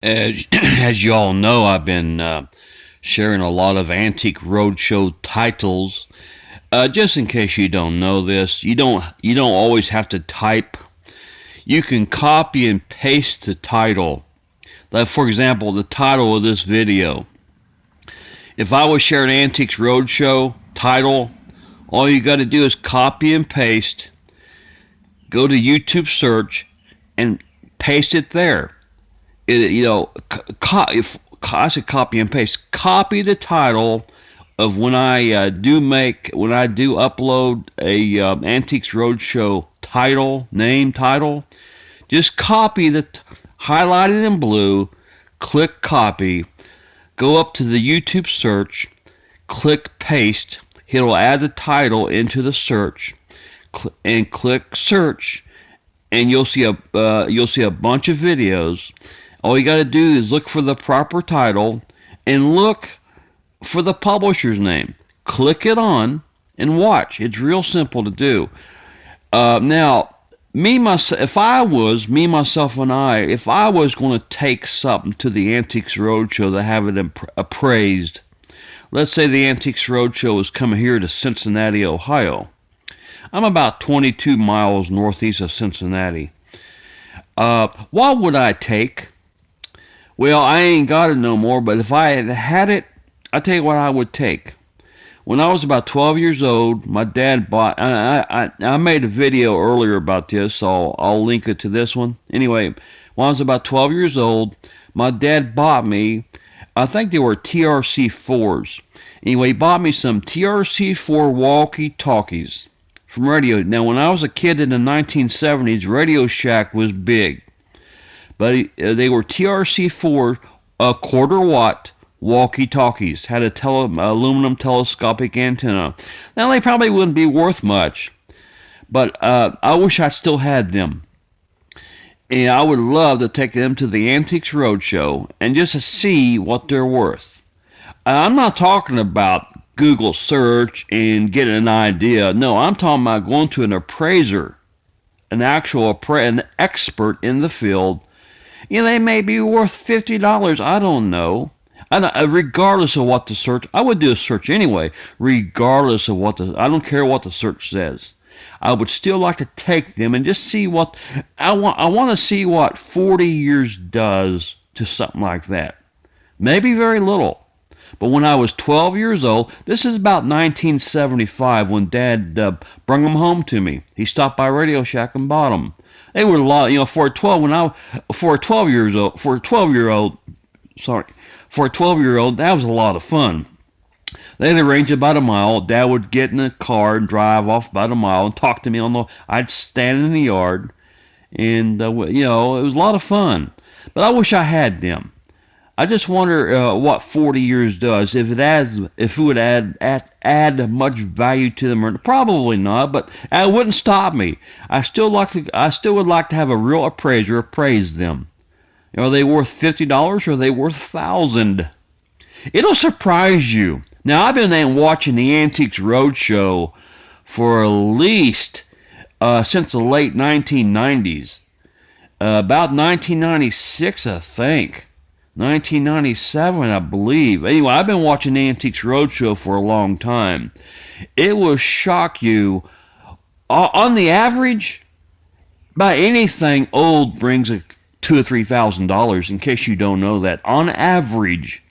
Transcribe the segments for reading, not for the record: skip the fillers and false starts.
As you all know, I've been sharing a lot of Antique Roadshow titles. Just in case you don't know this, you don't always have to type. You can copy and paste the title. Like for example, the title of this video. If I was sharing Antiques Roadshow title, all you got to do is copy and paste. Go to YouTube search and paste it there. If I said copy and paste, copy the title of when I do upload a Antiques Roadshow title. Just copy highlight it in blue, click copy, go up to the YouTube search, click paste. It'll add the title into the search, and click search, and you'll see a bunch of videos. All you got to do is look for the proper title and look for the publisher's name. Click it on and watch. It's real simple to do. Now, if I was going to take something to the Antiques Roadshow to have it appraised, let's say the Antiques Roadshow is coming here to Cincinnati, Ohio. I'm about 22 miles northeast of Cincinnati. What would I take? Well, I ain't got it no more, but if I had it, I'll tell you what I would take. When I was about 12 years old, my dad bought, I made a video earlier about this, so I'll link it to this one. Anyway, when I was about 12 years old, my dad bought me, I think they were TRC-4s. Anyway, he bought me some TRC-4 Walkie Talkies from radio. Now, when I was a kid in the 1970s, Radio Shack was big. But they were TRC-4 quarter watt Walkie Talkies. Had a aluminum telescopic antenna. Now they probably wouldn't be worth much, but I wish I still had them. And I would love to take them to the Antiques Roadshow and just to see what they're worth. I'm not talking about Google search and getting an idea. No, I'm talking about going to an appraiser, an expert in the field. They may be worth $50. I don't know. Regardless of what the search, I would do a search anyway. Regardless of I don't care what the search says. I would still like to take them and just see what I want. I want to see what 40 years does to something like that. Maybe very little. But when I was 12 years old, this is about 1975 when Dad brought them home to me. He stopped by Radio Shack and bought them. They were a lot, for a 12-year-old, that was a lot of fun. They'd arrange about a mile. Dad would get in a car and drive off about a mile and talk to me I'd stand in the yard, and it was a lot of fun. But I wish I had them. I just wonder what 40 years does. If it would add much value to them, or probably not. But it wouldn't stop me. I still would like to have a real appraiser appraise them. Are they worth $50 or are they worth $1,000? It'll surprise you. Now I've been watching the Antiques Roadshow for at least since the late 1990s. About 1996, I think. 1997, I believe. Anyway, I've been watching the Antiques Roadshow for a long time. It will shock you. On the average, about anything old brings $2,000 or $3,000. In case you don't know that, on average,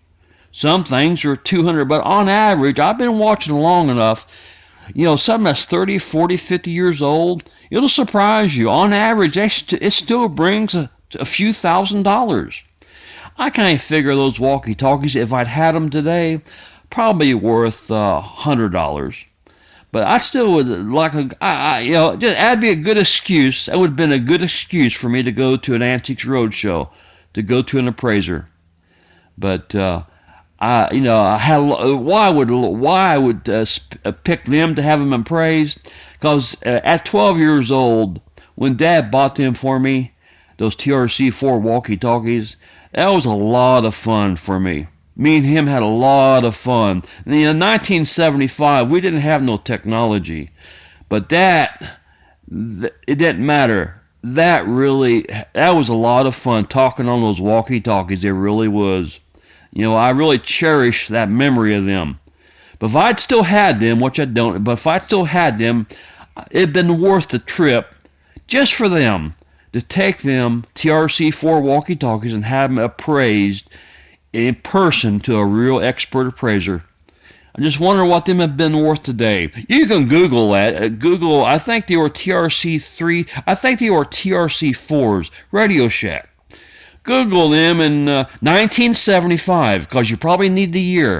some things are $200, but on average, I've been watching long enough. Something that's 30, 40, 50 years old, it'll surprise you. On average, it still brings a few $1,000s. I kind of figure those walkie-talkies, if I'd had them today, probably worth $100. But I still would like that'd be a good excuse. That would have been a good excuse for me to go to an Antiques Roadshow, to go to an appraiser. But why I would pick them to have them appraised? Because at 12 years old, when Dad bought them for me, those TRC-4 walkie-talkies, that was a lot of fun for me. Me and him had a lot of fun. In 1975, we didn't have no technology. But it didn't matter. that really, that was a lot of fun talking on those walkie-talkies. It really was. I really cherish that memory of them. But if I'd still had them, which I don't, but if I'd still had them, it'd been worth the trip just for them to take them TRC-4 walkie-talkies and have them appraised in person to a real expert appraiser. I just wonder what them have been worth today. You can Google that. Google, I think they were TRC-3, I think they were TRC-4s, Radio Shack. Google them in 1975, because you probably need the year.